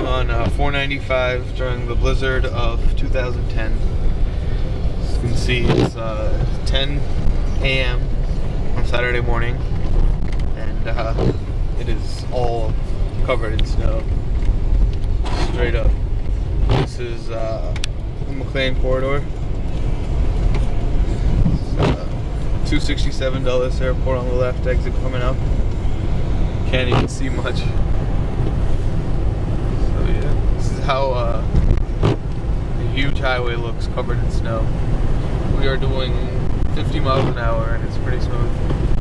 driving on 495 during the blizzard of 2010. As you can see, it's 10 a.m. on Saturday morning, and it is all covered in snow. Straight up. This is the McLean corridor. 267 Dulles Airport on the left, exit coming up. Can't even see much. So yeah, this is how a huge highway looks covered in snow. We are doing 50 miles an hour and it's pretty smooth.